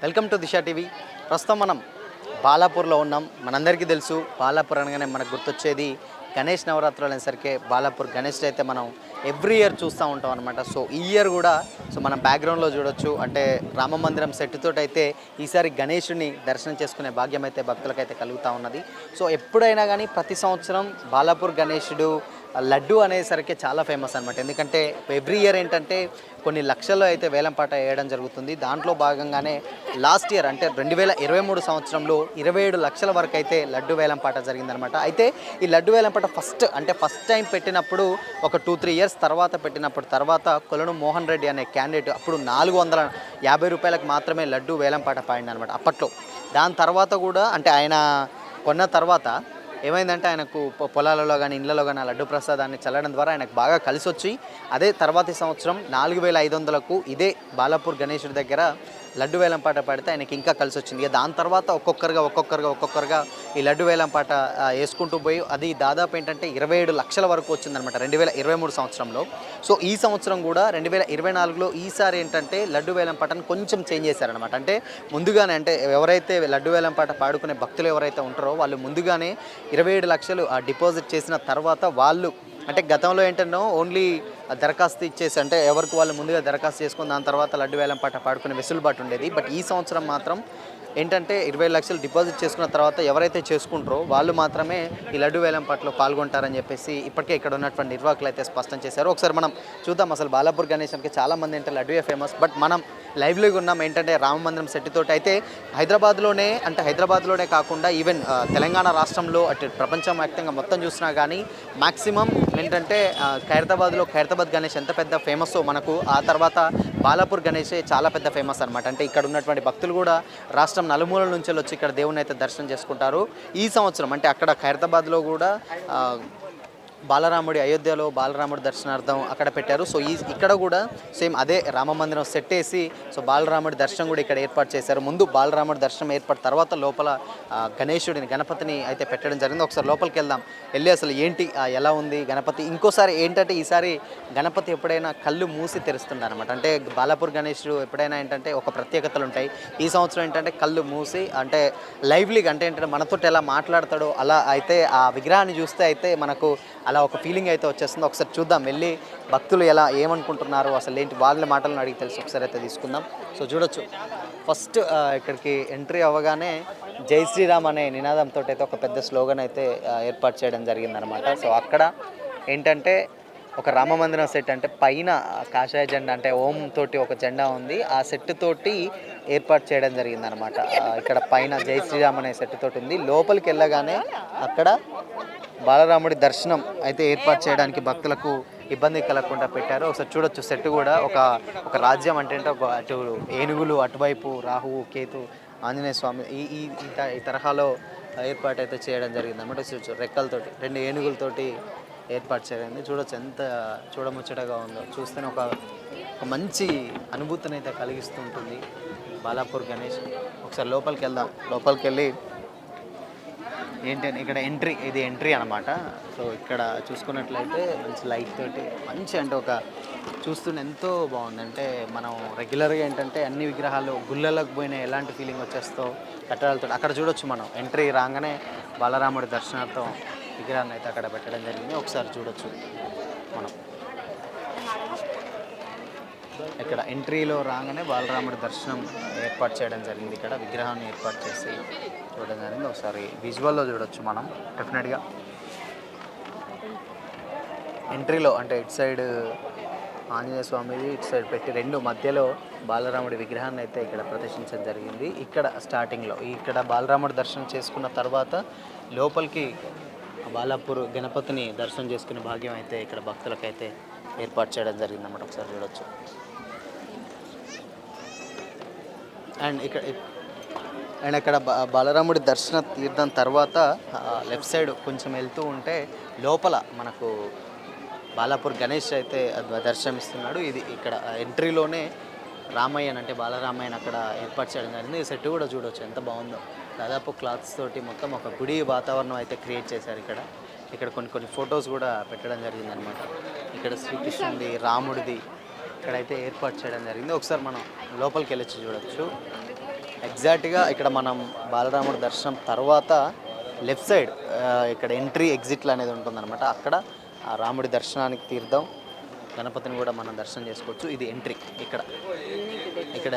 Welcome to Disha TV. ప్రస్తుతం మనం బాలాపూర్లో ఉన్నాం. మనందరికీ తెలుసు బాలాపూర్ అనగానే మనకు గుర్తొచ్చేది గణేష్ నవరాత్రులు అనేసరికి బాలాపూర్ గణేష్ అయితే మనం ఎవ్రీ ఇయర్ చూస్తూ ఉంటాం అనమాట. సో ఈ ఇయర్ కూడా మనం బ్యాక్గ్రౌండ్లో చూడొచ్చు, అంటే రామ మందిరం సెట్తో అయితే ఈసారి గణేషుని దర్శనం చేసుకునే భాగ్యం అయితే భక్తులకైతే కలుగుతూ ఉన్నది. సో ఎప్పుడైనా కానీ ప్రతి సంవత్సరం బాలాపూర్ గణేశుడు లడ్డు అనేసరికి చాలా ఫేమస్ అనమాట. ఎందుకంటే ఎవ్రీ ఇయర్ ఏంటంటే కొన్ని లక్షల్లో అయితే వేలంపాట వేయడం జరుగుతుంది. దాంట్లో భాగంగానే లాస్ట్ ఇయర్ అంటే 2023 సంవత్సరంలో 27 లక్షల వరకు అయితే లడ్డు వేలంపాట జరిగిందనమాట. అయితే ఈ లడ్డు వేలంపాట ఫస్ట్ టైం పెట్టినప్పుడు ఒక 2-3 ఇయర్స్ తర్వాత పెట్టినప్పుడు కొలను మోహన్ రెడ్డి అనే క్యాండిడేట్ అప్పుడు 450 రూపాయలకు మాత్రమే లడ్డు వేలంపాట పాడిందనమాట అప్పట్లో. దాని తర్వాత కూడా అంటే ఆయన కొన్న తర్వాత ఏమైందంటే ఆయనకు పొలాలలో కానీ ఇళ్లలో కానీ లడ్డు ప్రసాదాన్ని చల్లడం ద్వారా ఆయనకు బాగా కలిసి వచ్చి అదే తర్వాతి సంవత్సరం 4500కు ఇదే బాలాపూర్ గణేశుడి దగ్గర లడ్డు వేలంపాట పాడితే ఆయనకి ఇంకా కలిసి వచ్చింది. ఇక దాని తర్వాత ఒక్కొక్కరుగా ఈ లడ్డు వేలంపాట వేసుకుంటూ పోయి అది దాదాపు ఏంటంటే 27 లక్షల వరకు వచ్చిందనమాట 2023 సంవత్సరంలో. సో ఈ సంవత్సరం కూడా 2024లో ఈసారి ఏంటంటే లడ్డు వేలంపాటను కొంచెం చేంజ్ చేశారనమాట. అంటే ముందుగానే అంటే ఎవరైతే లడ్డు వేలంపాట పాడుకునే భక్తులు ఎవరైతే ఉంటారో వాళ్ళు ముందుగానే 27 లక్షలు డిపాజిట్ చేసిన తర్వాత వాళ్ళు అంటే గతంలో ఏంటంటే ఓన్లీ దరఖాస్తు ఇచ్చేసి అంటే ఎవరికి వాళ్ళు ముందుగా దరఖాస్తు చేసుకుని దాని తర్వాత లడ్డు వేలంపాట పాడుకునే వెసులుబాటు ఉండేది. బట్ ఈ సంవత్సరం మాత్రం ఏంటంటే 20 లక్షలు డిపాజిట్ చేసుకున్న తర్వాత ఎవరైతే చేసుకుంటారో వాళ్ళు మాత్రమే ఈ లడ్డు వేలంపాటలో పాల్గొంటారని చెప్పేసి ఇప్పటికే ఇక్కడ ఉన్నటువంటి నిర్వాహకులు అయితే స్పష్టం చేశారు. ఒకసారి మనం చూద్దాం. అసలు బాలాపూర్ గణేశంకి చాలామంది అంటే లడ్డుయే ఫేమస్, బట్ మనం లైవ్లీగా ఉన్నాం ఏంటంటే రామ మందిరం సెట్టితోటి అయితే హైదరాబాద్లోనే కాకుండా ఈవెన్ తెలంగాణ రాష్ట్రంలో అటు ప్రపంచం వ్యాప్తంగా మొత్తం చూసినా కానీ మ్యాక్సిమం ఏంటంటే ఖైరతాబాద్ గణేష్ ఎంత పెద్ద ఫేమస్సో మనకు ఆ తర్వాత బాలాపూర్ గణేషే చాలా పెద్ద ఫేమస్ అనమాట. అంటే ఇక్కడ ఉన్నటువంటి భక్తులు కూడా రాష్ట్రం నలుమూలల నుంచి వచ్చి ఇక్కడ దేవుని అయితే దర్శనం చేసుకుంటారు. ఈ సంవత్సరం అంటే అక్కడ ఖైరతాబాద్లో కూడా అయోధ్యలో బాలరాముడి దర్శనార్థం అక్కడ పెట్టారు. సో ఇక్కడ కూడా సేమ్ అదే రామ మందిరం సెట్ వేసి సో బాలరాముడి దర్శనం కూడా ఇక్కడ ఏర్పాటు చేశారు. ముందు బాలరాముడి దర్శనం ఏర్పాటు తర్వాత లోపల గణపతిని అయితే పెట్టడం జరిగింది. ఒకసారి లోపలికి వెళ్ళి అసలు ఏంటి ఎలా ఉంది గణపతి. ఇంకోసారి ఏంటంటే ఈసారి గణపతి ఎప్పుడైనా కళ్ళు మూసి తెరుస్తుంటారు అనమాట. అంటే బాలాపూర్ గణేశుడు ఎప్పుడైనా ఏంటంటే ఒక ప్రత్యేకతలు ఉంటాయి. ఈ సంవత్సరం ఏంటంటే కళ్ళు మూసి అంటే లైవ్లీగా అంటే ఏంటంటే మనతో ఎలా మాట్లాడతాడో అలా అయితే ఆ విగ్రహాన్ని చూస్తే అయితే మనకు అలా ఒక ఫీలింగ్ అయితే వచ్చేస్తుంది. ఒకసారి చూద్దాం, వెళ్ళి భక్తులు ఏమనుకుంటున్నారు అసలు ఏంటి వాళ్ళ మాటలను అడిగి తెలిసి ఒకసారి అయితే తీసుకుందాం. సో చూడొచ్చు ఫస్ట్ ఇక్కడికి ఎంట్రీ అవ్వగానే జై శ్రీరామ్ అనే నినాదంతో అయితే ఒక పెద్ద స్లోగన్ అయితే ఏర్పాటు చేయడం జరిగిందనమాట. సో అక్కడ ఏంటంటే ఒక రామ మందిరం సెట్ అంటే పైన కాషాయ జెండా అంటే ఓం తోటి ఒక జెండా ఉంది, ఆ సెట్ తోటి ఏర్పాటు చేయడం జరిగిందనమాట. ఇక్కడ పైన జై శ్రీరామ్ అనే సెట్ తోటి ఉంది. లోపలికి వెళ్ళగానే అక్కడ బాలరాముడి దర్శనం అయితే ఏర్పాటు చేయడానికి భక్తులకు ఇబ్బంది కలగకుండా పెట్టారు. ఒకసారి చూడొచ్చు సెట్ కూడా ఒక రాజ్యం అంటే అటు ఏనుగులు అటువైపు రాహువు కేతు ఆంజనేయ స్వామి ఈ తరహాలో ఏర్పాటు అయితే చేయడం జరిగింది అనమాట. రెక్కలతోటి 2 ఏనుగులతోటి ఏర్పాటు చేయడం చూడొచ్చు ఎంత చూడముచ్చటగా ఉందో. చూస్తేనే ఒక మంచి అనుభూతిని అయితే కలిగిస్తుంటుంది బాలాపూర్ గణేష్. ఒకసారి లోపలికి వెళ్ళి ఏంటంటే ఇక్కడ ఇది ఎంట్రీ అనమాట. సో ఇక్కడ చూసుకున్నట్లయితే మంచి లైట్ తోటి మంచి అంటే ఒక చూస్తుంటే ఎంతో బాగుంది. అంటే మనం రెగ్యులర్గా ఏంటంటే అన్ని విగ్రహాలు గుళ్ళలకు పోయినా ఎలాంటి ఫీలింగ్ వచ్చేస్తో కట్టడాలతో అక్కడ చూడొచ్చు. మనం ఎంట్రీ రాగానే బాలరాముడి దర్శనార్థం విగ్రహాన్ని అయితే అక్కడ పెట్టడం జరిగింది. ఒకసారి చూడొచ్చు మనం ఇక్కడ ఎంట్రీలో రాగానే బాలరాముడి దర్శనం ఏర్పాటు చేయడం జరిగింది. ఇక్కడ విగ్రహాన్ని ఏర్పాటు చేసి చూడడం జరిగింది. ఒకసారి విజువల్లో చూడొచ్చు మనం డెఫినెట్గా. ఎంట్రీలో అంటే ఇటు సైడ్ ఆంజనేయ స్వామిది ఇటు సైడ్ పెట్టి 2 మధ్యలో బాలరాముడి విగ్రహాన్ని అయితే ఇక్కడ ప్రదర్శించడం జరిగింది. ఇక్కడ స్టార్టింగ్లో ఇక్కడ బాలరాముడి దర్శనం చేసుకున్న తర్వాత లోపలికి బాలాపూర్ గణపతిని దర్శనం చేసుకునే భాగ్యం అయితే ఇక్కడ భక్తులకైతే ఏర్పాటు చేయడం జరిగిందన్నమాట. ఒకసారి చూడొచ్చు. అండ్ ఇక్కడ బాలరాముడి దర్శన తీర్థం తర్వాత లెఫ్ట్ సైడ్ కొంచెం వెళ్తూ ఉంటే లోపల మనకు బాలాపూర్ గణేష్ అయితే దర్శనమిస్తున్నాడు. ఇది ఇక్కడ ఎంట్రీలోనే రామయ్యన్ అంటే బాలరామయ్యన్ అక్కడ ఏర్పాటు చేయడం జరిగింది. ఈ సెట్ కూడా చూడవచ్చు ఎంత బాగుందో. దాదాపు క్లాత్స్ తోటి మొత్తం ఒక గుడి వాతావరణం అయితే క్రియేట్ చేశారు. ఇక్కడ కొన్ని ఫొటోస్ కూడా పెట్టడం జరిగిందనమాట. ఇక్కడ శ్రీకృష్ణుడి రాముడిది ఇక్కడైతే ఏర్పాటు చేయడం జరిగింది. ఒకసారి మనం లోపలికి వెళ్ళొచ్చి చూడొచ్చు. ఎగ్జాక్ట్గా ఇక్కడ మనం బాలరాముడి దర్శనం తర్వాత లెఫ్ట్ సైడ్ ఇక్కడ ఎంట్రీ ఎగ్జిట్లు అనేది ఉంటుందన్నమాట. అక్కడ ఆ రాముడి దర్శనానికి తీర్థం గణపతిని కూడా మనం దర్శనం చేసుకోవచ్చు. ఇది ఎంట్రీ, ఇక్కడ ఇక్కడ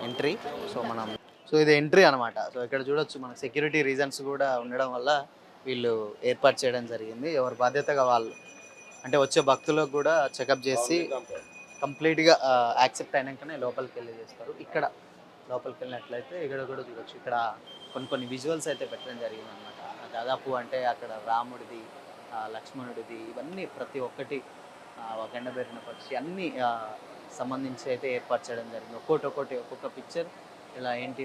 ఎంట్రీ. సో ఇది ఎంట్రీ అనమాట. సో ఇక్కడ చూడొచ్చు మనకు సెక్యూరిటీ రీజన్స్ కూడా ఉండడం వల్ల వీళ్ళు ఏర్పాటు చేయడం జరిగింది. ఎవరి బాధ్యతగా వాళ్ళు, అంటే వచ్చే భక్తులకు కూడా చెకప్ చేసి కంప్లీట్గా యాక్సెప్ట్ అయినాకనే లోపలికి వెళ్ళి చేస్తారు. ఇక్కడ లోపలికి వెళ్ళినట్లయితే ఇక్కడ కూడా చూడొచ్చు. ఇక్కడ కొన్ని విజువల్స్ అయితే పెట్టడం జరిగింది అనమాట. దాదాపు అంటే అక్కడ రాముడిది, లక్ష్మణుడిది, ఇవన్నీ ప్రతి ఒక్కటి గండబెరిన పక్షి అన్నీ సంబంధించి అయితే ఏర్పాటు చేయడం జరిగింది. ఒక్కొక్క పిక్చర్ ఇలా ఏంటి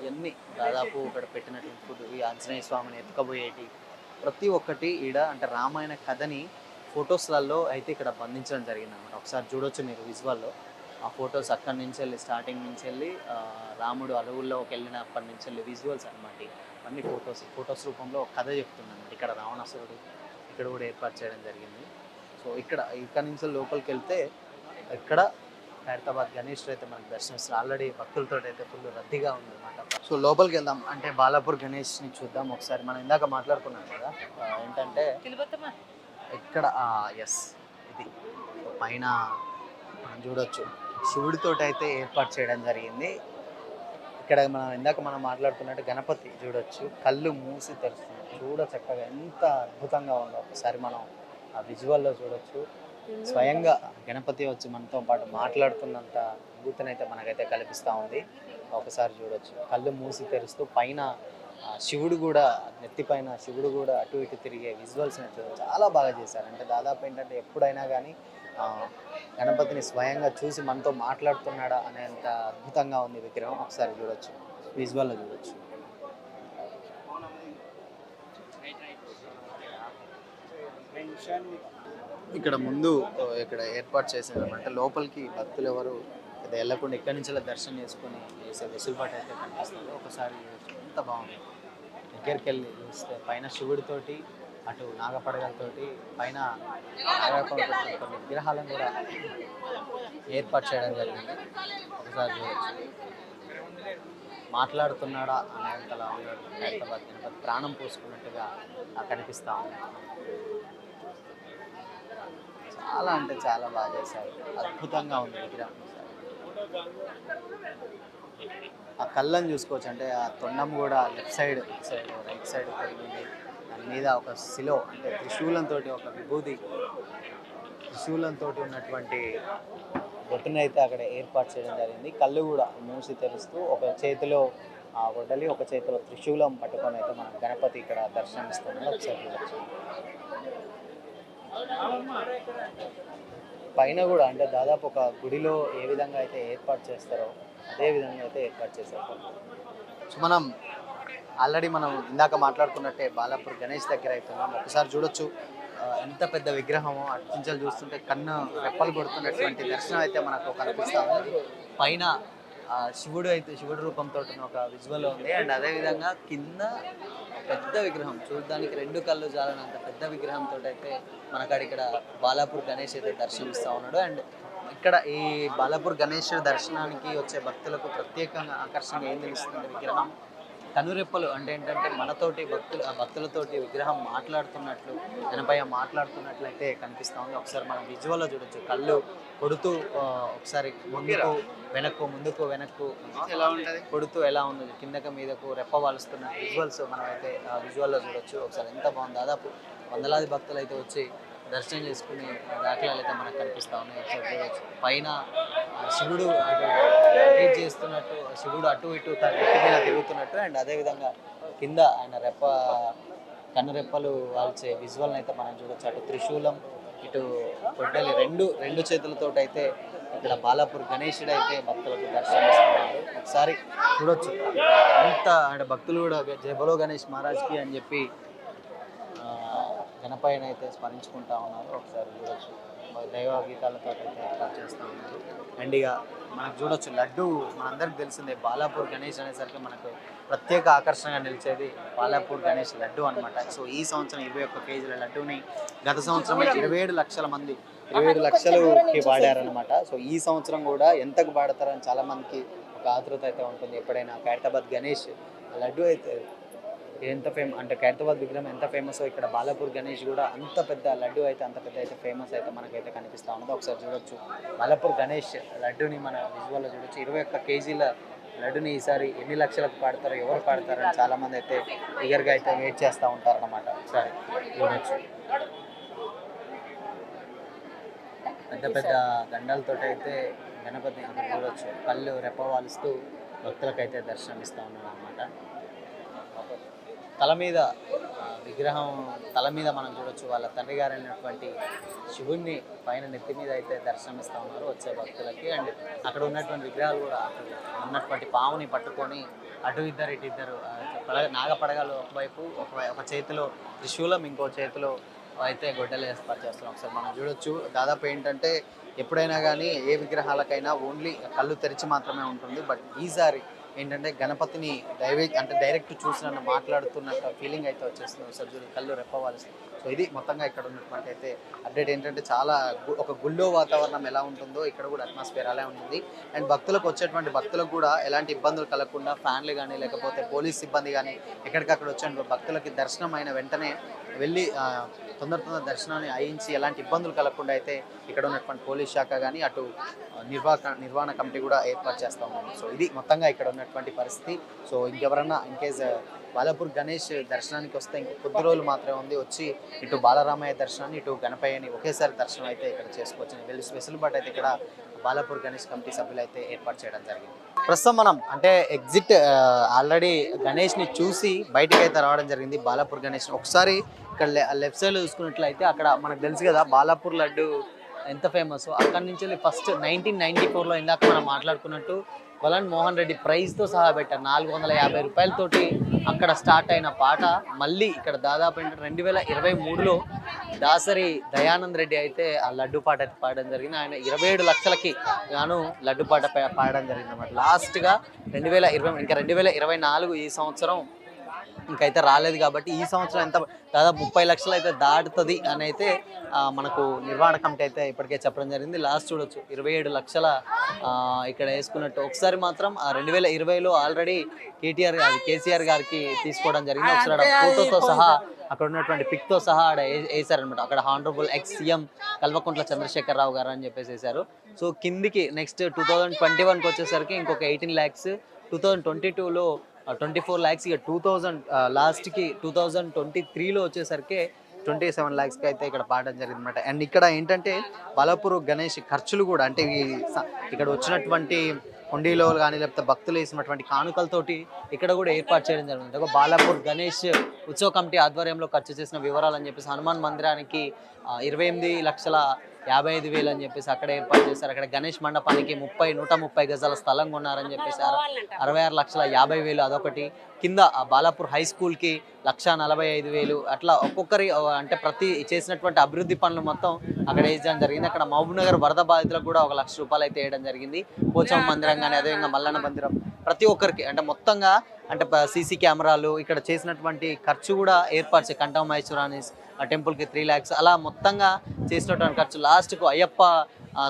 ఇవన్నీ దాదాపు ఇక్కడ పెట్టినటువంటి ఫుడ్, ఈ ఆంజనేయ స్వామిని ఎత్తుకపోయేటి ప్రతి ఒక్కటి ఈడ అంటే రామాయణ కథని ఫొటోస్లలో అయితే ఇక్కడ బంధించడం జరిగింది అనమాట. ఒకసారి చూడొచ్చు మీరు విజువల్లో ఆ ఫొటోస్. అక్కడి నుంచి వెళ్ళి స్టార్టింగ్ నుంచి వెళ్ళి రాముడు అడవుల్లోకి వెళ్ళినప్పటి నుంచి వెళ్ళి విజువల్స్ అనమాట. అన్ని ఫొటోస్ రూపంలో ఒక కథ చెప్తున్నాను. ఇక్కడ రావణాసురుడు ఇక్కడ కూడా ఏర్పాటు చేయడం జరిగింది. సో ఇక్కడ నుంచి లోపలికి వెళ్తే ఇక్కడ ఖైరతాబాద్ గణేష్ అయితే మనకు దర్శనమిస్తారు. ఆల్రెడీ భక్తులతో అయితే ఫుల్ రద్దీగా ఉందన్నమాట. సో లోపలికి వెళ్దాం, అంటే బాలాపూర్ గణేష్ని చూద్దాం ఒకసారి. మనం ఇందాక మాట్లాడుకున్నాం కదా ఏంటంటే ఇక్కడ ఎస్ ఇది పైన మనం చూడొచ్చు శివుడితో అయితే ఏర్పాటు చేయడం జరిగింది. ఇక్కడ మనం మాట్లాడుకున్నట్టు గణపతి చూడొచ్చు, కళ్ళు మూసి తెరుస్తుంది. చూడ చక్కగా ఎంత అద్భుతంగా ఉందో ఒకసారి మనం ఆ విజువల్లో చూడొచ్చు. స్వయంగా గణపతి వచ్చి మనతో పాటు మాట్లాడుతున్నంత అనుభూతినైతే మనకైతే కల్పిస్తూ ఉంది. ఒకసారి చూడొచ్చు కళ్ళు మూసి తెరుస్తూ పైన శివుడు కూడా, నెత్తిపైన శివుడు కూడా అటు ఇటు తిరిగే విజువల్స్ చాలా బాగా చేశారు. అంటే దాదాపు ఏంటంటే ఎప్పుడైనా కానీ గణపతిని స్వయంగా చూసి మనతో మాట్లాడుతున్నాడా అనేంత అద్భుతంగా ఉంది విగ్రహం. ఒకసారి చూడొచ్చు, విజువల్లో చూడొచ్చు. ఇక్కడ ముందు ఇక్కడ ఏర్పాటు చేసేదన్నమాట. లోపలికి భక్తులు ఎవరు వెళ్ళకుండా ఇక్కడి నుంచి దర్శనం చేసుకొని చేసే వెసులుబాటు అయితే కనిపిస్తుంది. ఒకసారి ఎంత బాగుంది. దగ్గరికి వెళ్ళి చూస్తే పైన శివుడితోటి, అటు నాగపడగలతోటి, పైన కొన్ని విగ్రహాలను కూడా ఏర్పాటు చేయడం జరిగింది. ఒకసారి చూడవచ్చు. మాట్లాడుతున్నాడా అనేంతలా హైదరాబాద్ గణపతి ప్రాణం పోసుకున్నట్టుగా కనిపిస్తూ ఉంది. చాలా అంటే చాలా బాగా చేశారు. అద్భుతంగా ఉంది విగ్రహం. ఆ కళ్ళని చూసుకోవచ్చు. అంటే ఆ తొండం కూడా లెఫ్ట్ సైడ్, రైట్ సైడ్ పెరిగింది. దాని మీద ఒక శిలో, అంటే త్రిశూలంతో ఒక విభూతి, త్రిశూలంతో ఉన్నటువంటి బొట్టును అయితే అక్కడ ఏర్పాటు చేయడం జరిగింది. కళ్ళు కూడా మూసి తెరుస్తూ ఒక చేతిలో వడ్డలి, ఒక చేతిలో త్రిశూలం పట్టుకొని అయితే మనం గణపతి ఇక్కడ దర్శనమిస్తున్నాడు. ఒకసారి చూడొచ్చు. పైన కూడా అంటే దాదాపు ఒక గుడిలో ఏ విధంగా అయితే ఏర్పాటు చేస్తారో అదే విధంగా అయితే ఏర్పాటు చేశారు. సో మనం ఆల్రెడీ ఇందాక మాట్లాడుకున్నట్టే బాలాపూర్ గణేష్ దగ్గర అవుతున్నాం. ఒకసారి చూడొచ్చు ఎంత పెద్ద విగ్రహమో. అట్టించలు చూస్తుంటే కన్ను రెప్పలు కొడుతున్నటువంటి దర్శనం అయితే మనకు కనిపిస్తూ ఉంది. పైన శివుడు రూపంతో ఒక విజువల్ ఉంది. అండ్ అదేవిధంగా కింద పెద్ద విగ్రహం, చూడడానికి 2 కళ్ళు చాలనంత పెద్ద విగ్రహంతో అయితే మనకాడ ఇక్కడ బాలాపూర్ గణేష్ అయితే దర్శనమిస్తూ ఉన్నాడు. అండ్ ఇక్కడ ఈ బాలాపూర్ గణేష్ దర్శనానికి వచ్చే భక్తులకు ప్రత్యేకంగా ఆకర్షణగా ఏం తెలుస్తుంది విగ్రహం కనురెప్పలు. అంటే ఏంటంటే మనతోటి భక్తులతోటి విగ్రహం మాట్లాడుతున్నట్లు, వెనపై మాట్లాడుతున్నట్లయితే కనిపిస్తూ ఉంది. ఒకసారి మనం విజువల్లో చూడొచ్చు. కళ్ళు కొడుతూ ఒకసారి ముందుకు వెనక్కు ఎలా ఉంటుంది, కొడుతూ ఎలా ఉంది, కిందకు మీదకు రెప్ప వాలుస్తున్న విజువల్స్ మనమైతే విజువల్లో చూడొచ్చు. ఒకసారి ఎంత బాగుంది. దాదాపు వందలాది భక్తులు అయితే వచ్చి దర్శనం చేసుకునే దాఖలాలు అయితే మనకు కనిపిస్తూ ఉన్నాయి. ఒకసారి చూడవచ్చు. పైన శివుడు ట్రీట్ చేస్తున్నట్టు, శివుడు అటు ఇటు మీద తిరుగుతున్నట్టు, అండ్ అదేవిధంగా కింద ఆయన కన్నురెప్పలు వాల్చే విజువల్ని అయితే మనం చూడొచ్చు. అటు త్రిశూలం, ఇటు కొడ్డలి, రెండు చేతులతో అయితే ఇక్కడ బాలాపూర్ గణేశుడు అయితే భక్తులకు దర్శనం ఇస్తున్నారు. ఒకసారి చూడొచ్చు. అంత అంటే భక్తులు కూడా జై బలో గణేష్ మహారాజ్కి అని చెప్పి గణపయ్యను అయితే స్మరించుకుంటా ఉన్నారు. ఒకసారి చూడొచ్చు. దైవ గీతాలతో అయితే ఏర్పాటు చేస్తూ ఉన్నారు. అండ్ ఇక మనకు చూడొచ్చు లడ్డు, మనందరికి తెలిసిందే బాలాపూర్ గణేష్ అనేసరికి మనకు ప్రత్యేక ఆకర్షణగా నిలిచేది బాలాపూర్ గణేష్ లడ్డు అనమాట. సో ఈ సంవత్సరం 21 కేజీల లడ్డూని గత సంవత్సరం 27 లక్షల మంది 27 లక్షలకి వాడారనమాట. సో ఈ సంవత్సరం కూడా ఎంతకు వాడతారని చాలామందికి ఒక ఒక ఆతృత అయితే ఉంటుంది. ఎప్పుడైనా ఖైరతాబాద్ గణేష్ లడ్డు అయితే ఎంత అంటే ఖైరతాబాద్ విగ్రహం ఎంత ఫేమసో ఇక్కడ బాలాపూర్ గణేష్ కూడా అంత పెద్ద లడ్డు అయితే అంత పెద్ద అయితే ఫేమస్ అయితే మనకైతే కనిపిస్తూ ఉన్నది. ఒకసారి చూడొచ్చు బాలాపూర్ గణేష్ లడ్డుని మన విజువల్లో చూడొచ్చు. 21 కేజీల లడ్డుని ఈసారి ఎన్ని లక్షలకు పాడతారో ఎవరు పాడతారని చాలామంది అయితే ఈగర్గా అయితే వెయిట్ చేస్తూ ఉంటారు అన్నమాట. ఒకసారి చూడొచ్చు పెద్ద పెద్ద దండాలతో అయితే గణపతి అక్కడ చూడొచ్చు. కళ్ళు రెప్పవాలుస్తూ భక్తులకైతే దర్శనం ఇస్తూ ఉన్నాడు అన్నమాట. విగ్రహం తల మీద మనం చూడొచ్చు వాళ్ళ తండ్రి గారు అయినటువంటి శివుణ్ణి పైన నెత్తి మీద అయితే దర్శనమిస్తూ ఉన్నారు వచ్చే భక్తులకి. అండ్ అక్కడ ఉన్నటువంటి విగ్రహాలు కూడా ఉన్నటువంటి పావుని పట్టుకొని అటు ఇద్దరు నాగపడగలు ఒకవైపు ఒక చేతిలో త్రిశూలం ఇంకో చేతిలో అయితే గొడ్డలు ఏర్పాటు చేస్తున్నాం. ఒకసారి మనం చూడొచ్చు. దాదాపు ఏంటంటే ఎప్పుడైనా కానీ ఏ విగ్రహాలకైనా ఓన్లీ కళ్ళు తెరిచి మాత్రమే ఉంటుంది. బట్ ఈసారి ఏంటంటే గణపతిని డైరెక్ట్ చూసినట్టు మాట్లాడుతున్నట్టు ఫీలింగ్ అయితే వచ్చేస్తుంది. ఒకసారి కళ్ళు రెప్పవాల్సి. సో ఇది మొత్తంగా ఇక్కడ ఉన్నటువంటి అయితే అప్డేట్ ఏంటంటే చాలా ఒక గుళ్ళో వాతావరణం ఎలా ఉంటుందో ఇక్కడ కూడా అట్మాస్ఫియర్ అలా ఉంటుంది. అండ్ వచ్చేటువంటి భక్తులకు కూడా ఎలాంటి ఇబ్బందులు కలగకుండా ఫ్యాన్లు కానీ లేకపోతే పోలీస్ సిబ్బంది కానీ ఎక్కడికక్కడ వచ్చే భక్తులకి దర్శనం అయిన వెంటనే వెళ్ళి తొందర దర్శనాన్ని అయించి ఎలాంటి ఇబ్బందులు కలగకుండా అయితే ఇక్కడ ఉన్నటువంటి పోలీస్ శాఖ కానీ అటు నిర్వహణ కమిటీ కూడా ఏర్పాటు చేస్తూ ఉన్నాము. సో ఇది మొత్తంగా ఇక్కడ ఉన్నటువంటి పరిస్థితి. సో ఇంకెవరన్నా ఇన్కేస్ బాలాపూర్ గణేష్ దర్శనానికి వస్తే ఇంక కొద్ది రోజులు మాత్రమే ఉంది. వచ్చి ఇటు బాలరామయ్య దర్శనాన్ని ఇటు గణపయ్యని ఒకేసారి దర్శనం అయితే ఇక్కడ చేసుకోవచ్చు. వెసులుబాటు అయితే ఇక్కడ బాలాపూర్ గణేష్ కమిటీ సభ్యులు అయితే ఏర్పాటు చేయడం జరిగింది. ప్రస్తుతం మనం అంటే ఎగ్జిట్ ఆల్రెడీ గణేష్ని చూసి బయటకు అయితే రావడం జరిగింది. బాలాపూర్ గణేష్ ఒకసారి ఇక్కడ లెఫ్ట్ సైడ్లో చూసుకున్నట్లయితే అక్కడ మనకు తెలుసు కదా బాలాపూర్ లడ్డు ఎంత ఫేమస్. అక్కడి నుంచి వెళ్ళి 1994లో ఇందాక మనం మాట్లాడుకున్నట్టు కొలన్ మోహన్ రెడ్డి ప్రైజ్తో సహా పెట్టారు. 450 రూపాయలతోటి అక్కడ స్టార్ట్ అయిన పాట మళ్ళీ ఇక్కడ దాదాపు 2023లో దాసరి దయానంద్ రెడ్డి అయితే ఆ లడ్డు పాట అయితే పాడడం జరిగింది. ఆయన 27 లక్షలకి గాను లడ్డు పాట పాడడం జరిగింది అన్నమాట. లాస్ట్గా 2020 ఇంకా 2024 ఈ సంవత్సరం ఇంకైతే రాలేదు కాబట్టి ఈ సంవత్సరం ఎంత దాదాపు 30 లక్షలు అయితే దాటుతుంది అని అయితే మనకు నిర్వహణ కమిటీ అయితే ఇప్పటికే చెప్పడం జరిగింది. లాస్ట్ చూడొచ్చు 27 లక్షల ఇక్కడ వేసుకున్నట్టు. ఒకసారి మాత్రం 2020లో ఆల్రెడీ కేసీఆర్ గారికి తీసుకోవడం జరిగింది. ఒకసారి ఫోటోతో సహా అక్కడ ఉన్నటువంటి పిక్తో సహా ఆడ వేసారనమాట. అక్కడ honourable ex CM Kalvakuntla Chandrasekhar Rao గారు అని చెప్పేసి వేశారు. సో కిందికి నెక్స్ట్ 2021కి వచ్చేసరికి ఇంకొక 18 ల్యాక్స్, 2022లో 24 ల్యాక్స్, ఇక 2000 లాస్ట్కి 2023లో వచ్చేసరికి 27 ల్యాక్స్కి అయితే ఇక్కడ పాడడం జరిగింది అనమాట. అండ్ ఇక్కడ ఏంటంటే బాలాపూర్ గణేష్ ఖర్చులు కూడా అంటే ఇక్కడ వచ్చినటువంటి హుండీలో కానీ లేకపోతే భక్తులు వేసినటువంటి కానుకలతోటి ఇక్కడ కూడా ఏర్పాటు చేయడం జరిగింది. ఒక బాలాపూర్ గణేష్ ఉత్సవ కమిటీ ఆధ్వర్యంలో ఖర్చు చేసిన వివరాలు అని చెప్పేసి హనుమాన్ మందిరానికి 28,55,000 అని చెప్పేసి అక్కడ ఏర్పాటు చేశారు. అక్కడ గణేష్ మండపానికి 130 గజాల స్థలం కొన్నారని చెప్పేసి 66,50,000 అదొకటి. కింద బాలాపూర్ హై స్కూల్కి 1,45,000 అట్లా ఒక్కొక్కరి అంటే ప్రతి చేసినటువంటి అభివృద్ధి పనులు మొత్తం అక్కడ వేయడం జరిగింది. అక్కడ మహబూబ్ నగర్ వరద బాధితులకు కూడా 1 లక్ష రూపాయలు అయితే వేయడం జరిగింది. పోచమ్మ మందిరం కానీ అదేవిధంగా మల్లన్న మందిరం ప్రతి ఒక్కరికి అంటే మొత్తంగా అంటే సీసీ కెమెరాలు ఇక్కడ చేసినటువంటి ఖర్చు కూడా ఏర్పాటు చేసి కంఠం మహేశ్వరాని టెంపుల్కి 3 లాక్స్ అలా మొత్తంగా చేసినటువంటి ఖర్చు లాస్ట్కు అయ్యప్ప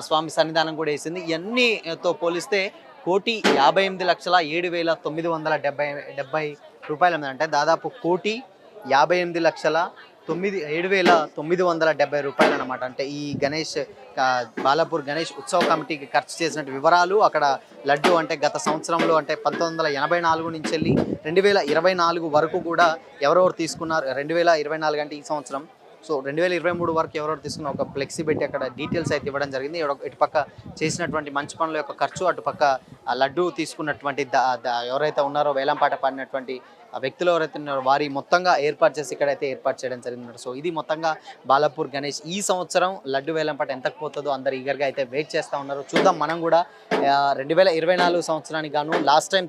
స్వామి సన్నిధానం కూడా వేసింది. ఇవన్నీతో పోలిస్తే 1,58,07,970 రూపాయలు అంటే దాదాపు 1,58,07,970 రూపాయలు అనమాట. అంటే ఈ గణేష్ బాలాపూర్ గణేష్ ఉత్సవ కమిటీకి ఖర్చు చేసినట్టు వివరాలు. అక్కడ లడ్డు అంటే గత సంవత్సరంలో అంటే 1984 నుంచి వెళ్ళి 2024 వరకు కూడా ఎవరెవరు తీసుకున్నారు, 2024 అంటే ఈ సంవత్సరం, సో 2023 వరకు ఎవరెవరు తీసుకున్న ఒక ఫ్లెక్సీ పెట్టి అక్కడ డీటెయిల్స్ అయితే ఇవ్వడం జరిగింది. ఇటుపక్క చేసినటువంటి మంచి పనుల యొక్క ఖర్చు, అటుపక్క లడ్డు తీసుకున్నటువంటి ఎవరైతే ఉన్నారో వేలంపాట పాడినటువంటి వ్యక్తులు ఎవరైతే ఉన్నారో వారి మొత్తంగా ఏర్పాటు చేసి ఇక్కడైతే ఏర్పాటు చేయడం జరిగింది. సో ఇది మొత్తంగా బాలాపూర్ గణేష్ ఈ సంవత్సరం లడ్డు వేలంపాట ఎంతకు పోతుందో అందరు ఈగర్గా అయితే వెయిట్ చేస్తూ ఉన్నారు. చూద్దాం మనం కూడా 2024 సంవత్సరానికి గాను లాస్ట్ టైం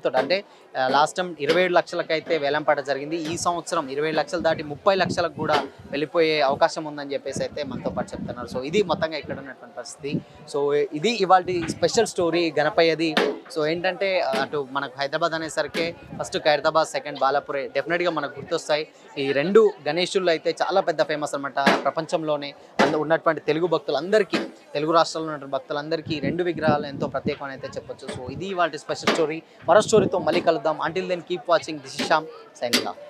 27 లక్షలకు అయితే వేలంపాట జరిగింది. ఈ సంవత్సరం 27 లక్షలు దాటి 30 లక్షలకు కూడా వెళ్ళిపోయే అవకాశం ఉందని చెప్పేసి అయితే మనతో పాటు చెప్తున్నారు. సో ఇది మొత్తంగా ఇక్కడ ఉన్నటువంటి పరిస్థితి. సో ఇది ఇవాళ స్పెషల్ స్టోరీ గణపయ్యది. సో ఏంటంటే అటు మనకు హైదరాబాద్ అనేసరికి ఫస్ట్ ఖైరతాబాద్, సెకండ్ బాలాపూర్ డెఫినెట్గా మనకు గుర్తొస్తాయి. ఈ రెండు గణేషులు అయితే చాలా పెద్ద ఫేమస్ అనమాట ప్రపంచంలోనే. ఉన్నటువంటి తెలుగు భక్తులందరికీ, తెలుగు రాష్ట్రాల్లో ఉన్నటువంటి భక్తులందరికీ ఈ రెండు విగ్రహాలు ఎంతో ప్రత్యేకం అయితే చెప్పొచ్చు. సో ఇది వాటి స్పెషల్ స్టోరీ. మరో స్టోరీతో మళ్ళీ కలుద్దాం. Until then keep watching. This is Shyam signing of.